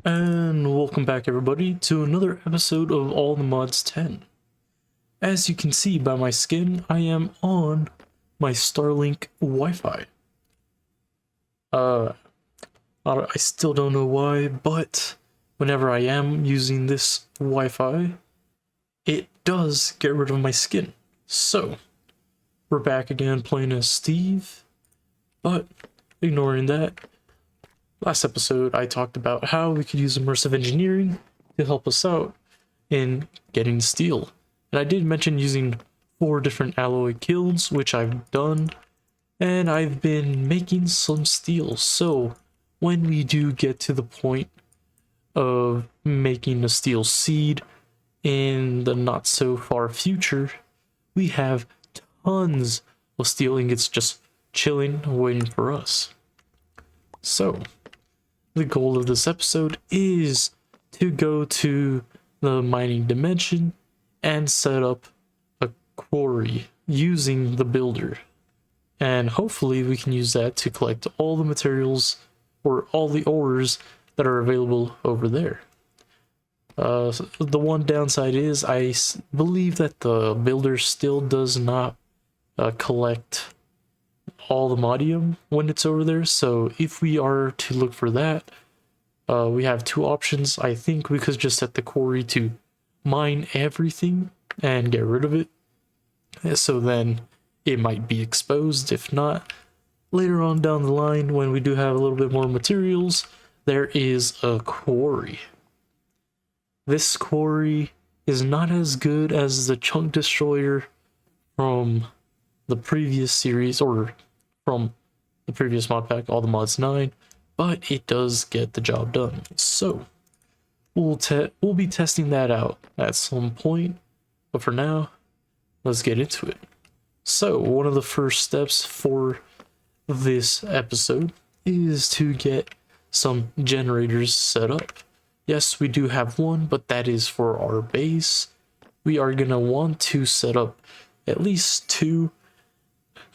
And welcome back everybody to another episode of All the Mods 10. As you can see by my skin, I am on my Starlink Wi-Fi. I still don't know why, but whenever I am using this Wi-Fi, it does get rid of my skin. So, we're back again playing as Steve, but ignoring that, last episode I talked about how we could use immersive engineering to help us out in getting steel. And I did mention using 4 different alloy kilns, which I've done, and I've been making some steel. So when we do get to the point of making a steel seed in the not so far future, we have tons of steel ingots just chilling, waiting for us. So the goal of this episode is to go to the mining dimension and set up a quarry using the builder. And hopefully we can use that to collect all the materials or all the ores that are available over there. The one downside is I believe that the builder still does not collect all the modium when it's over there. So if we are to look for that, we have 2 options. I think we could just set the quarry to mine everything and get rid of it, so then it might be exposed. If not, later on down the line when we do have a little bit more materials, there is a quarry. This quarry is not as good as the chunk destroyer from the previous series, or from the previous mod pack, All the Mods 9, but it does get the job done. So we'll be testing that out at some point, but for now, let's get into it. So one of the first steps for this episode is to get some generators set up. Yes, we do have one, but that is for our base. We are gonna want to set up at least 2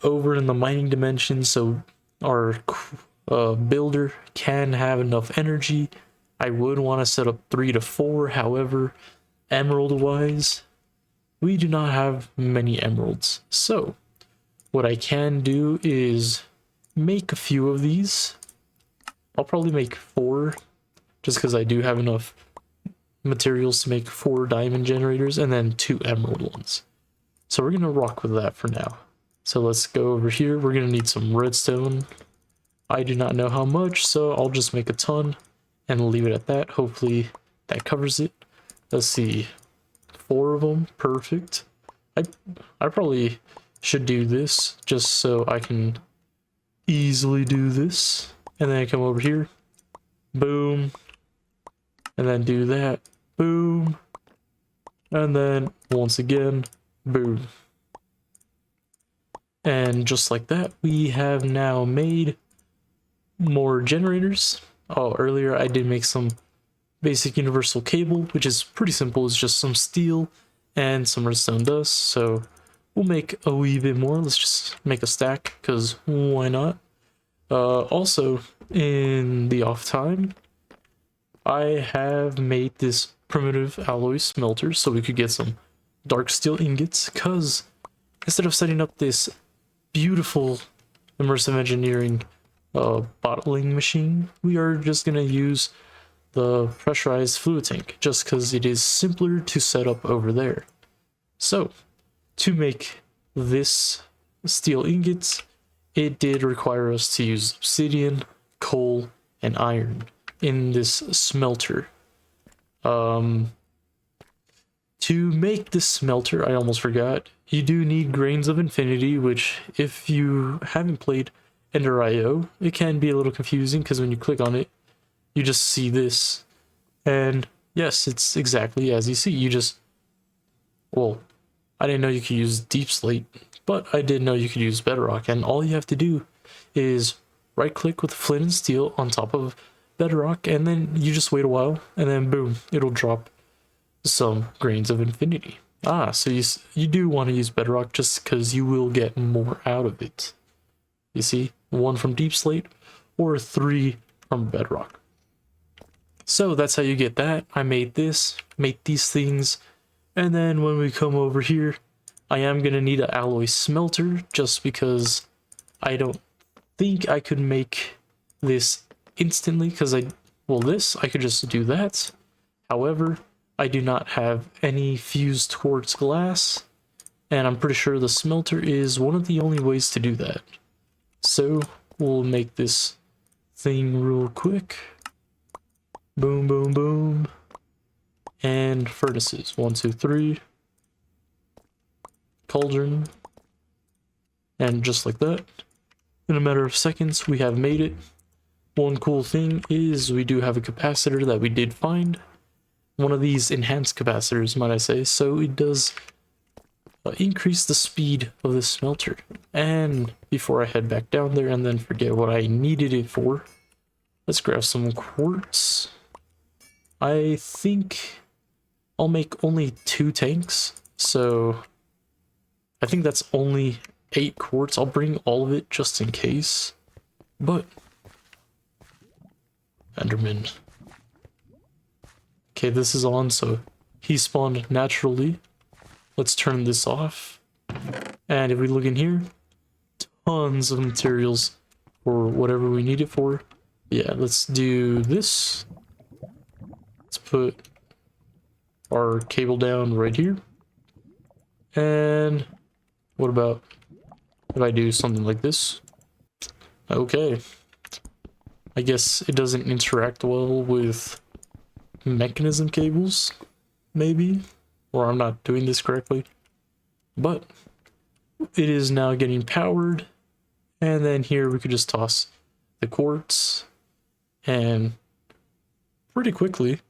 over in the mining dimension, so our builder can have enough energy. I would want to set up 3 to 4, however, emerald wise, we do not have many emeralds. So what I can do is make a few of these. I'll probably make 4, just because I do have enough materials to make 4 diamond generators and then 2 emerald ones. So we're gonna rock with that for now. So let's go over here. We're gonna need some redstone. I do not know how much, so I'll just make a ton and leave it at that. Hopefully that covers it. Let's see, 4 of them, perfect. I probably should do this just so I can easily do this. And then I come over here, boom, and then do that, boom, and then once again, boom. And just like that, we have now made more generators. Oh, earlier I did make some basic universal cable, which is pretty simple. It's just some steel and some redstone dust. So we'll make a wee bit more. Let's just make a stack, because why not? Also, in the off time, I have made this primitive alloy smelter so we could get some dark steel ingots, because instead of setting up this beautiful immersive engineering bottling machine, we are just going to use the pressurized fluid tank, just because it is simpler to set up over there. So to make this steel ingots, it did require us to use obsidian, coal, and iron in this smelter. To make this smelter, I almost forgot, you do need grains of infinity, which if you haven't played Ender.io, it can be a little confusing, because when you click on it, you just see this. And yes, it's exactly as you see. You just, well, I didn't know you could use deep slate, but I did know you could use bedrock. And all you have to do is right click with flint and steel on top of bedrock, and then you just wait a while, and then boom, it'll drop some grains of infinity. So you do want to use bedrock, just because you will get more out of it. You see, 1 from deep slate or 3 from bedrock. So that's how you get that. I made this, made these things, and then when we come over here, I am gonna need an alloy smelter just because I don't think I could make this instantly because this, I could just do that. However, I do not have any fused quartz glass, and I'm pretty sure the smelter is one of the only ways to do that. So we'll make this thing real quick. Boom, boom, boom. And furnaces. 1, 2, 3. Cauldron. And just like that, in a matter of seconds, we have made it. One cool thing is we do have a capacitor that we did find. One of these enhanced capacitors, might I say, so it does increase the speed of the smelter. And before I head back down there and then forget what I needed it for, let's grab some quartz. I think I'll make only 2 tanks, so I think that's only 8 quartz. I'll bring all of it just in case, but Enderman. Okay, this is on, so he spawned naturally. Let's turn this off. And if we look in here, tons of materials for whatever we need it for. Yeah, let's do this. Let's put our cable down right here. And what about if I do something like this? Okay. I guess it doesn't interact well with mechanism cables, maybe, or I'm not doing this correctly, but it is now getting powered. And then here we could just toss the quartz, and pretty quickly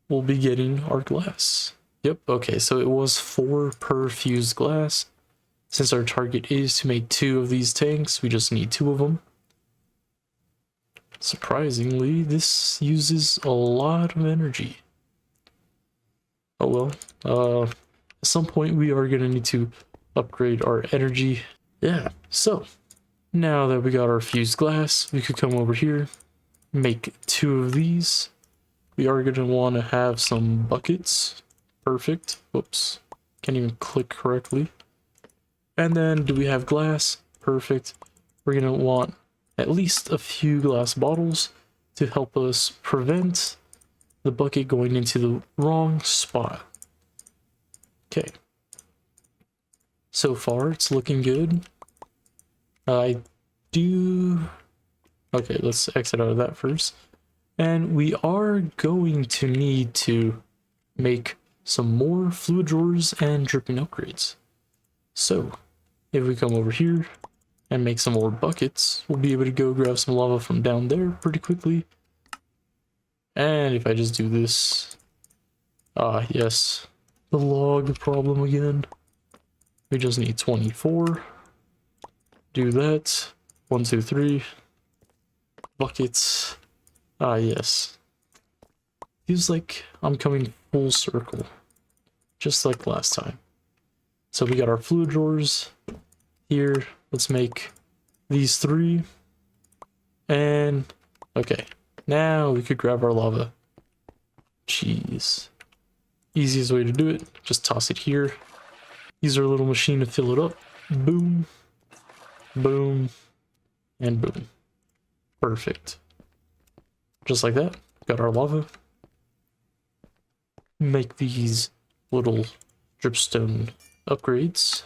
we'll be getting our glass. Yep, okay, so it was 4 per fused glass. Since our target is to make 2 of these tanks, we just need 2 of them. Surprisingly, this uses a lot of energy. Oh well, at some point we are gonna need to upgrade our energy. Yeah, so now that we got our fused glass, we could come over here, make 2 of these. We are gonna want to have some buckets. Perfect. Whoops, can't even click correctly. And then do we have glass? Perfect. We're gonna want at least a few glass bottles to help us prevent the bucket going into the wrong spot. Okay. So far, it's looking good. Okay, let's exit out of that first. And we are going to need to make some more fluid drawers and dripping upgrades. So, if we come over here and make some more buckets, we'll be able to go grab some lava from down there pretty quickly. And if I just do this, yes, the log problem again. We just need 24. Do that. 1, 2, 3. Buckets. Yes. Feels like I'm coming full circle, just like last time. So we got our fluid drawers here. Let's make these 3. And okay, now we could grab our lava. Jeez. Easiest way to do it, just toss it here. Use our little machine to fill it up. Boom, boom, and boom. Perfect. Just like that, got our lava. Make these little dripstone upgrades.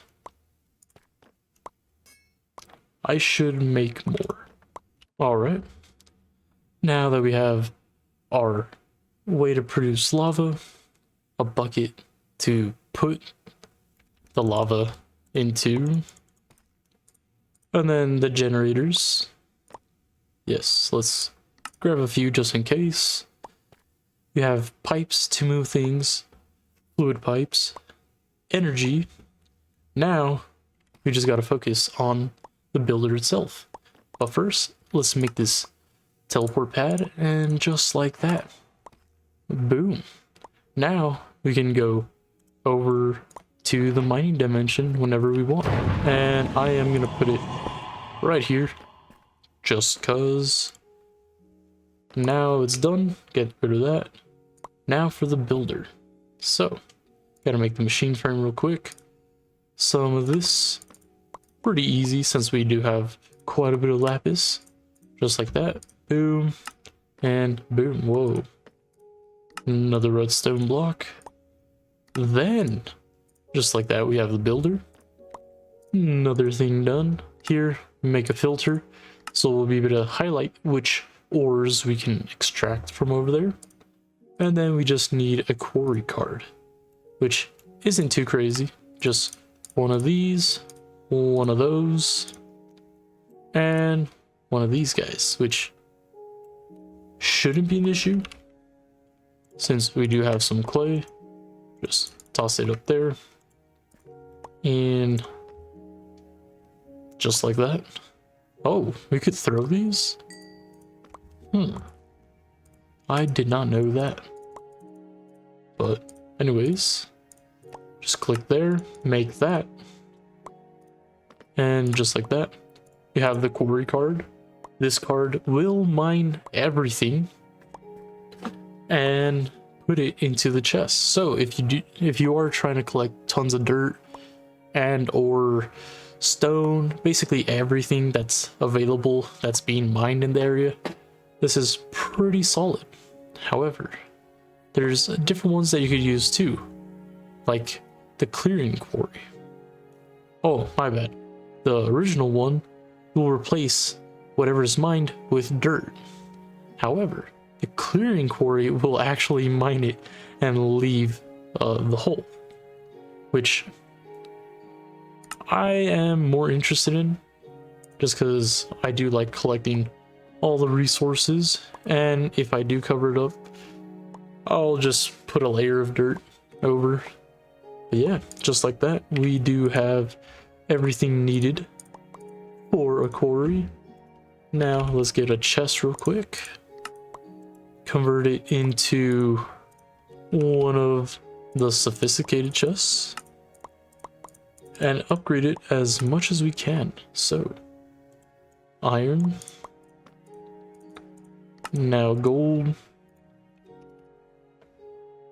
I should make more. Alright. Now that we have our way to produce lava, a bucket to put the lava into, and then the generators. Yes, let's grab a few just in case. We have pipes to move things, fluid pipes, energy. Now, we just gotta focus on the builder itself. But first, let's make this teleport pad, and just like that, boom. Now, we can go over to the mining dimension whenever we want. And I am gonna put it right here, just cause now it's done. Get rid of that. Now for the builder. So, gotta make the machine frame real quick. Some of this, pretty easy since we do have quite a bit of lapis. Just like that. Boom. And boom. Whoa. Another redstone block. Then, just like that, we have the builder. Another thing done. Here, make a filter. So we'll be able to highlight which ores we can extract from over there. And then we just need a quarry card, which isn't too crazy. Just one of these, one of those, and one of these guys, which shouldn't be an issue since we do have some clay. Just toss it up there and just like that. Oh, we could throw these? I did not know that. But anyways, just click there, make that. And just like that, you have the quarry card. This card will mine everything and put it into the chest. So if you are trying to collect tons of dirt and or stone, basically everything that's available that's being mined in the area, this is pretty solid. However, there's different ones that you could use too, like the clearing quarry. Oh, my bad. The original one will replace whatever is mined with dirt. However, the clearing quarry will actually mine it and leave the hole, which I am more interested in just because I do like collecting all the resources, and if I do cover it up, I'll just put a layer of dirt over. But yeah, just like that, we do have everything needed for a quarry. Now let's get a chest real quick, convert it into one of the sophisticated chests, and upgrade it as much as we can. So iron, now gold,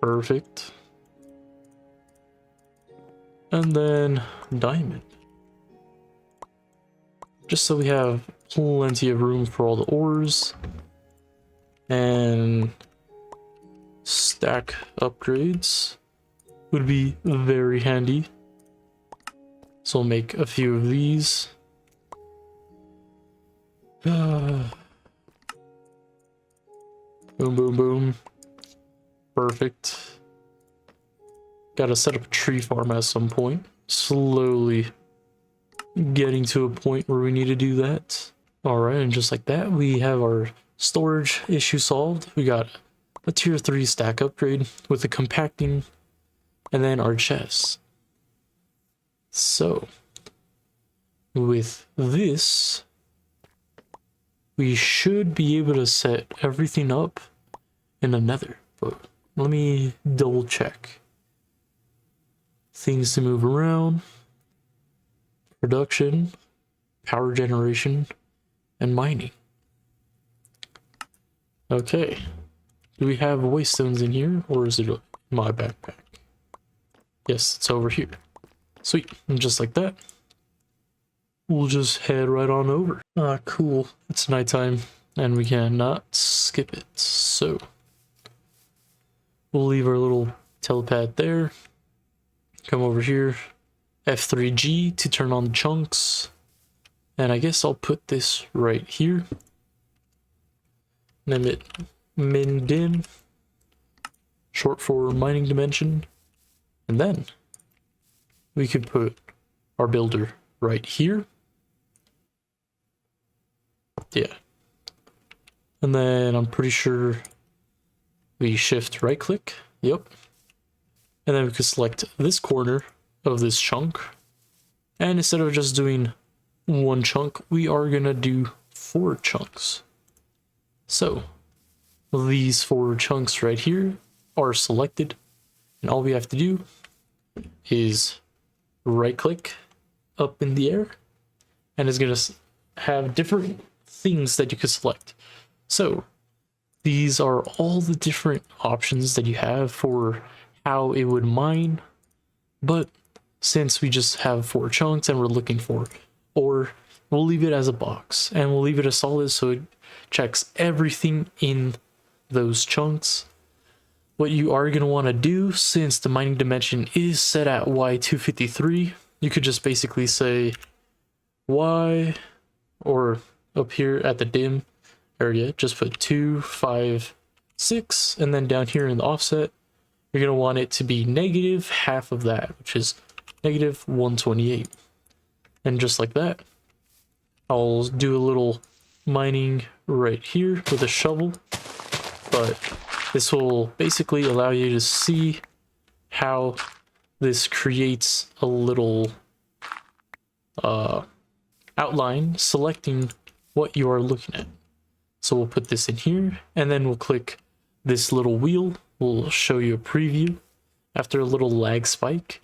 perfect, and then diamond, just so we have plenty of room for all the ores. And stack upgrades would be very handy, so I'll make a few of these. Boom, boom, boom. Perfect. Gotta set up a tree farm at some point. Slowly getting to a point where we need to do that. Alright, and just like that, we have our storage issue solved. We got a tier 3 stack upgrade with the compacting, and then our chests. So, with this, we should be able to set everything up in the nether. But let me double check. Things to move around, production, power generation, and mining. Okay, do we have waystones in here, or is it in my backpack? Yes, it's over here. Sweet, and just like that, we'll just head right on over. Ah, cool, it's nighttime, and we cannot skip it, so we'll leave our little telepad there, come over here, F3G to turn on the chunks, and I guess I'll put this right here. Name it min-dim, short for mining dimension, and then we could put our builder right here. Yeah, and then I'm pretty sure we shift right click, yep, and then we could select this corner of this chunk, and instead of just doing one chunk, we are gonna do 4 chunks. So these 4 chunks right here are selected, and all we have to do is right click up in the air, and it's gonna have different things that you could select. So these are all the different options that you have for how it would mine. But since we just have 4 chunks and we're looking for ore, we'll leave it as a box and we'll leave it as solid so it checks everything in those chunks. What you are going to want to do, since the mining dimension is set at Y253, you could just basically say Y, or up here at the dim area, just put 2, 5, 6, and then down here in the offset, you're going to want it to be negative half of that, which is negative 128. And just like that, I'll do a little mining right here with a shovel, but this will basically allow you to see how this creates a little outline selecting what you are looking at. So we'll put this in here, and then we'll click this little wheel. We'll show you a preview. After a little lag spike,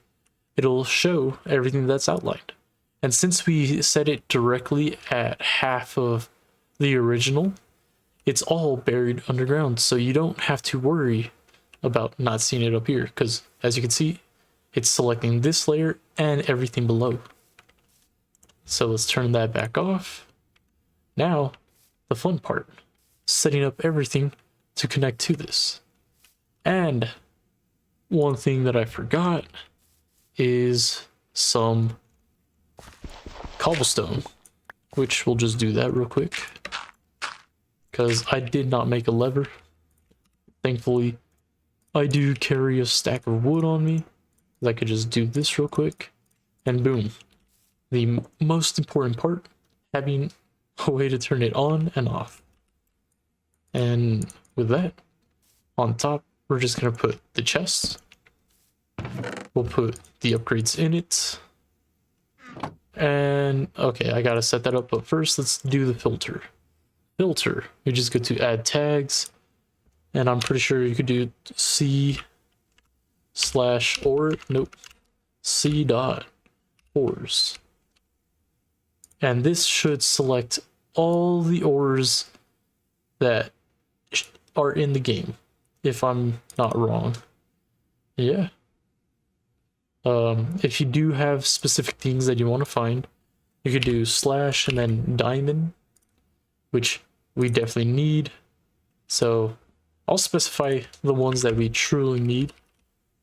it'll show everything that's outlined. And since we set it directly at half of the original, it's all buried underground, so you don't have to worry about not seeing it up here, because as you can see, it's selecting this layer and everything below. So let's turn that back off. Now, the fun part, setting up everything to connect to this. And one thing that I forgot is some cobblestone, which we'll just do that real quick, because I did not make a lever. Thankfully, I do carry a stack of wood on me. I could just do this real quick, and boom. The most important part, having a way to turn it on and off. And with that, on top, we're just going to put the chest. We'll put the upgrades in it. And okay, I gotta set that up, but first let's do the filter. Filter, you just go to add tags, and I'm pretty sure you could do C/or, nope, C dot ores. And this should select all the ores that are in the game, if I'm not wrong. Yeah. If you do have specific things that you want to find, you could do / and then diamond, which we definitely need. So I'll specify the ones that we truly need,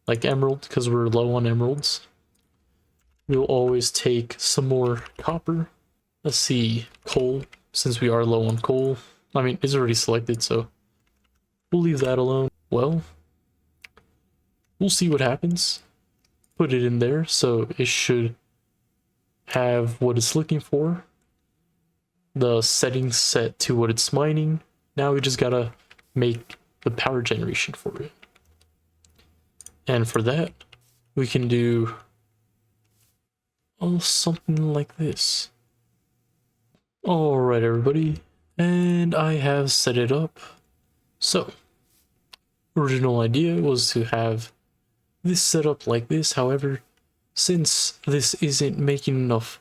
like emerald, because we're low on emeralds. We'll always take some more copper. Let's see, coal, since we are low on coal. I mean, it's already selected, so we'll leave that alone. Well, we'll see what happens. Put it in there, so it should have what it's looking for. The settings set to what it's mining. Now we just gotta make the power generation for it. And for that, we can do something like this. Alright everybody, and I have set it up. So, original idea was to have this set up like this. However, since this isn't making enough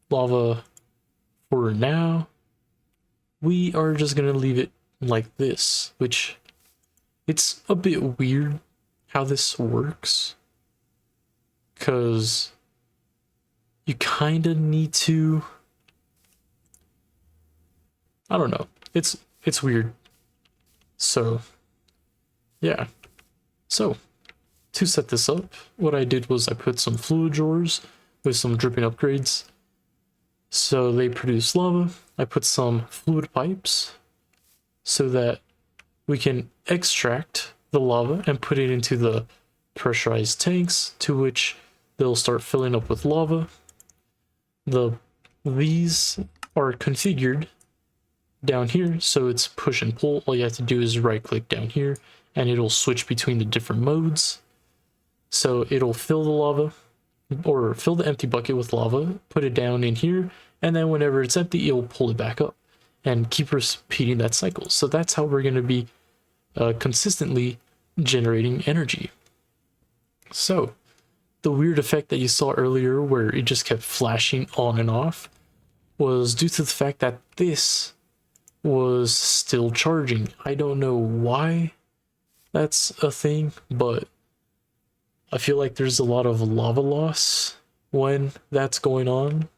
lava for now, we are just gonna leave it like this, which it's a bit weird how this works, because you kind of need to, I don't know, it's weird. So yeah, so to set this up, what I did was I put some fluid drawers with some dripping upgrades, so they produce lava. I put some fluid pipes so that we can extract the lava and put it into the pressurized tanks, to which they'll start filling up with lava. These are configured down here, so it's push and pull. All you have to do is right click down here and it'll switch between the different modes. So it'll fill the lava, or fill the empty bucket with lava, put it down in here, and then whenever it's empty, it'll pull it back up and keep repeating that cycle. So that's how we're going to be consistently generating energy. So the weird effect that you saw earlier where it just kept flashing on and off was due to the fact that this was still charging. I don't know why that's a thing, but I feel like there's a lot of lava loss when that's going on.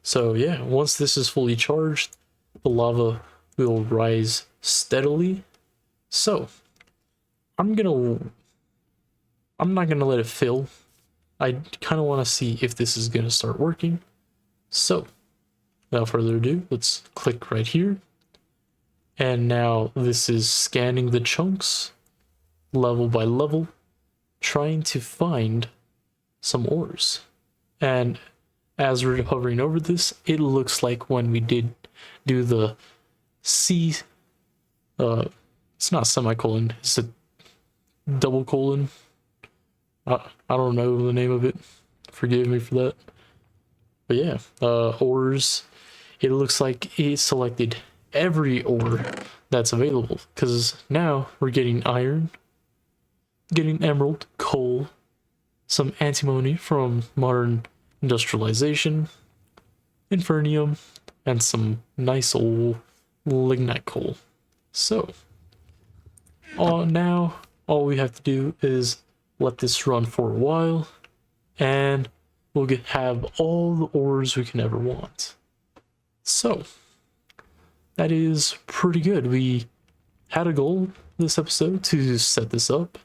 So yeah, once this is fully charged, the lava will rise steadily. So I'm not gonna let it fill. I kind of want to see if this is gonna start working. So without further ado, let's click right here. And now this is scanning the chunks level by level, trying to find some ores. And as we're hovering over this, it looks like when we did do the C, it's not semicolon, it's a double colon. I don't know the name of it. Forgive me for that. But yeah, ores, it looks like it selected every ore that's available, because now we're getting iron, getting emerald, coal, some antimony from modern industrialization, infernium, and some nice old lignite coal. So now all we have to do is let this run for a while, and we'll have all the ores we can ever want. So that is pretty good. We had a goal this episode to set this up,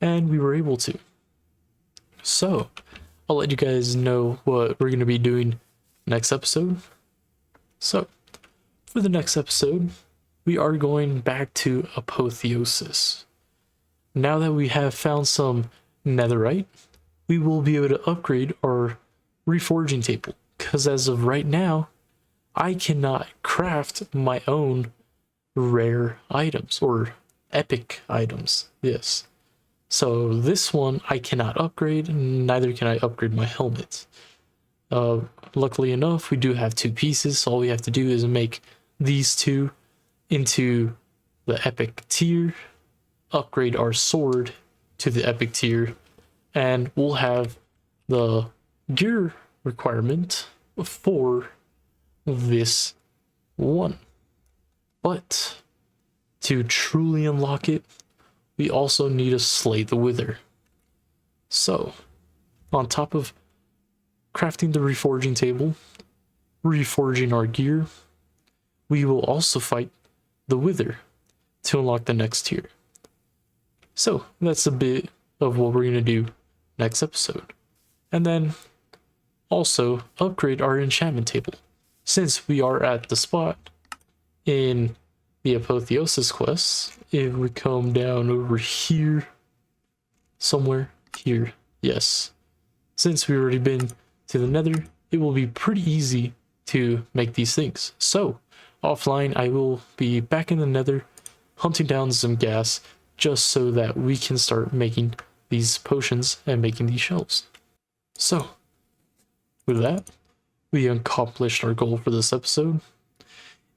and we were able to. So I'll let you guys know what we're going to be doing next episode. So for the next episode, we are going back to apotheosis. Now that we have found some netherite, we will be able to upgrade our reforging table, because as of right now, I cannot craft my own rare items or epic items. Yes. So this one I cannot upgrade, neither can I upgrade my helmet. Luckily enough, we do have 2 pieces, so all we have to do is make these 2 into the epic tier, upgrade our sword to the epic tier, and we'll have the gear requirement for this one. But to truly unlock it, we also need to slay the wither. So on top of crafting the reforging table, reforging our gear, we will also fight the wither to unlock the next tier. So that's a bit of what we're going to do next episode. And then also upgrade our enchantment table. Since we are at the spot in the apotheosis quests, if we come down over here, somewhere here, yes. Since we've already been to the nether, it will be pretty easy to make these things. So offline, I will be back in the nether hunting down some gas just so that we can start making these potions and making these shelves. So with that, we accomplished our goal for this episode.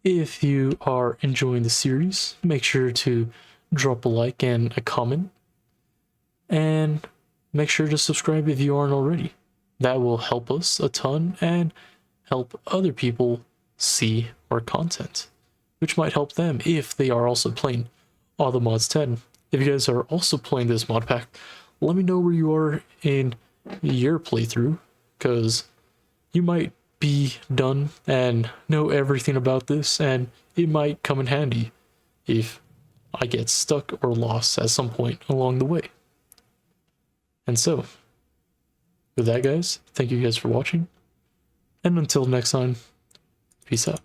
If you are enjoying the series, make sure to drop a like and a comment, and make sure to subscribe if you aren't already. That will help us a ton and help other people see our content, which might help them if they are also playing all the mods 10. If you guys are also playing this mod pack, let me know where you are in your playthrough, because you might be done and know everything about this, and it might come in handy if I get stuck or lost at some point along the way. And so, with that guys, thank you guys for watching, and until next time, peace out.